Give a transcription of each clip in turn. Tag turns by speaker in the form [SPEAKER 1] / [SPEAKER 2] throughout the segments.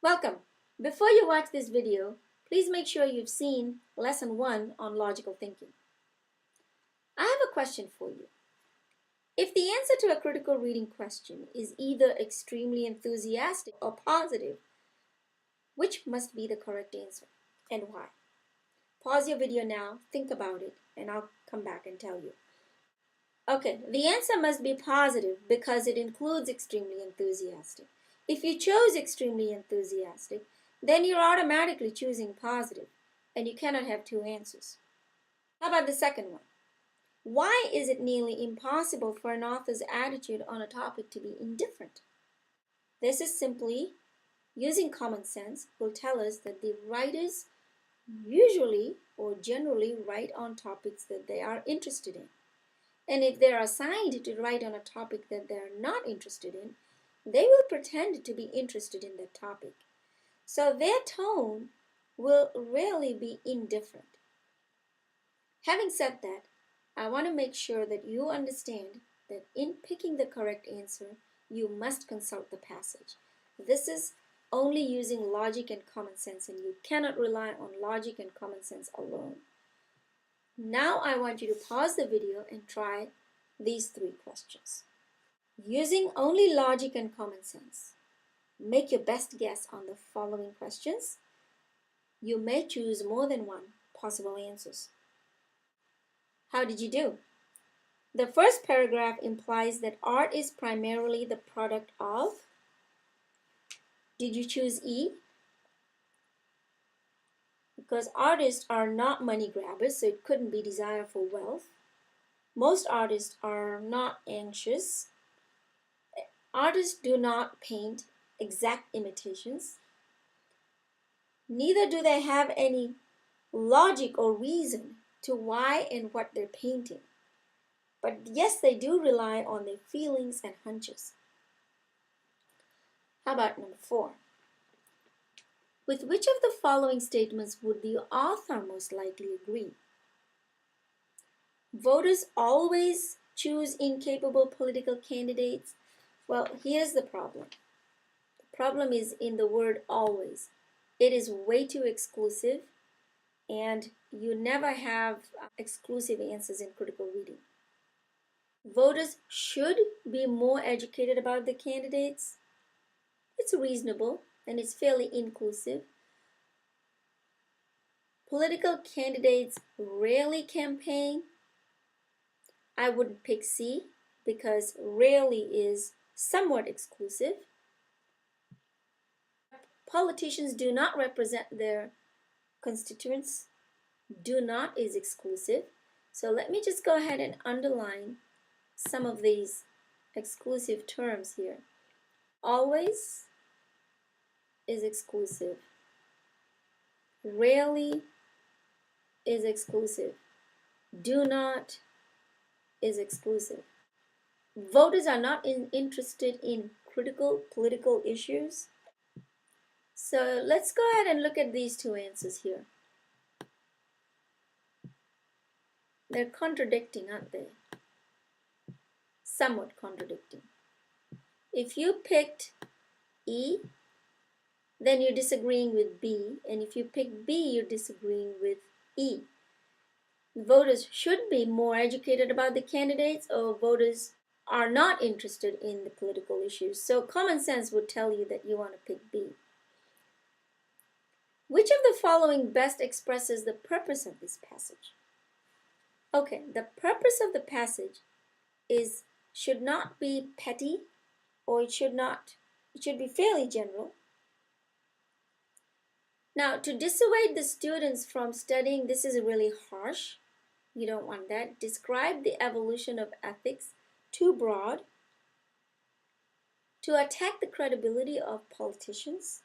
[SPEAKER 1] Welcome! Before you watch this video, please make sure you've seen Lesson 1 on logical thinking. I have a question for you. If the answer to a critical reading question is either extremely enthusiastic or positive, which must be the correct answer and why? Pause your video now, think about it, and I'll come back and tell you. Okay, the answer must be positive because it includes extremely enthusiastic. If you chose extremely enthusiastic, then you're automatically choosing positive, and you cannot have two answers. How about the second one? Why is it nearly impossible for an author's attitude on a topic to be indifferent? This is simply using common sense will tell us that the writers usually or generally write on topics that they are interested in. And if they're assigned to write on a topic that they're not interested in, they will pretend to be interested in that topic. So their tone will rarely be indifferent. Having said that, I want to make sure that you understand that in picking the correct answer, you must consult the passage. This is only using logic and common sense, and you cannot rely on logic and common sense alone. Now I want you to pause the video and try these 3 questions. Using only logic and common sense, make your best guess on the following questions. You may choose more than one possible answers. How did you do? The first paragraph implies that art is primarily the product of. Did you choose E? Because artists are not money grabbers, so it couldn't be desire for wealth. Most artists are not anxious. Artists do not paint exact imitations. Neither do they have any logic or reason to why and what they're painting. But yes, they do rely on their feelings and hunches. How about number 4? With which of the following statements would the author most likely agree? Voters always choose incapable political candidates. Well, here's the problem. The problem is in the word always. It is way too exclusive, and you never have exclusive answers in critical reading. Voters should be more educated about the candidates. It's reasonable and it's fairly inclusive. Political candidates rarely campaign. I wouldn't pick C because rarely is somewhat exclusive. Politicians do not represent their constituents. Do not is exclusive. So let me just go ahead and underline some of these exclusive terms here. Always is exclusive. Rarely is exclusive. Do not is exclusive. Voters are not interested in critical political issues. So let's go ahead and look at these 2 answers here. They're contradicting, aren't they? Somewhat contradicting. If you picked E, then you're disagreeing with B, and if you pick B, you're disagreeing with E. Voters should be more educated about the candidates, or voters are not interested in the political issues. So common sense would tell you that you want to pick B. Which of the following best expresses the purpose of this passage? Okay, the purpose of the passage should not be petty, or it should be fairly general. Now, to dissuade the students from studying, this is really harsh. You don't want that. Describe the evolution of ethics, too broad. To attack the credibility of politicians,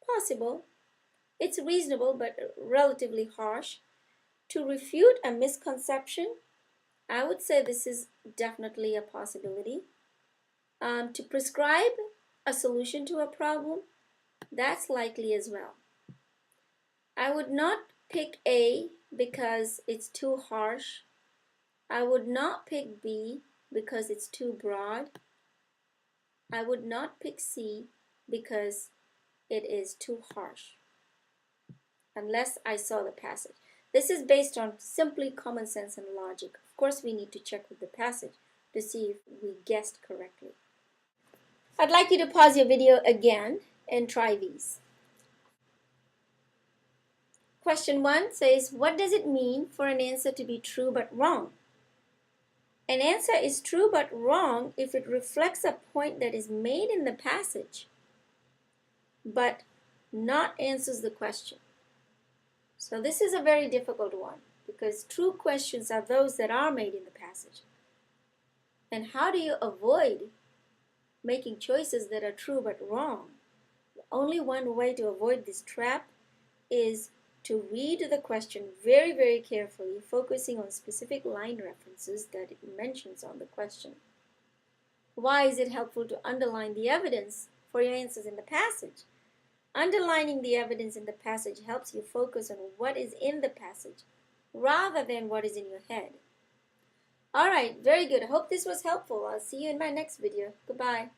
[SPEAKER 1] possible. It's reasonable but relatively harsh. To refute a misconception, I would say this is definitely a possibility. To prescribe a solution to a problem, that's likely as well. I would not pick A because it's too harsh. I would not pick B because it's too broad. I would not pick C because it is too harsh, unless I saw the passage. This is based on simply common sense and logic. Of course, we need to check with the passage to see if we guessed correctly. I'd like you to pause your video again and try these. Question 1 says, what does it mean for an answer to be true but wrong? An answer is true but wrong if it reflects a point that is made in the passage, but not answers the question. So this is a very difficult one, because true questions are those that are made in the passage. And how do you avoid making choices that are true but wrong? Only one way to avoid this trap is to read the question very, very carefully, focusing on specific line references that it mentions on the question. Why is it helpful to underline the evidence for your answers in the passage? Underlining the evidence in the passage helps you focus on what is in the passage rather than what is in your head. Alright, very good. I hope this was helpful. I'll see you in my next video. Goodbye.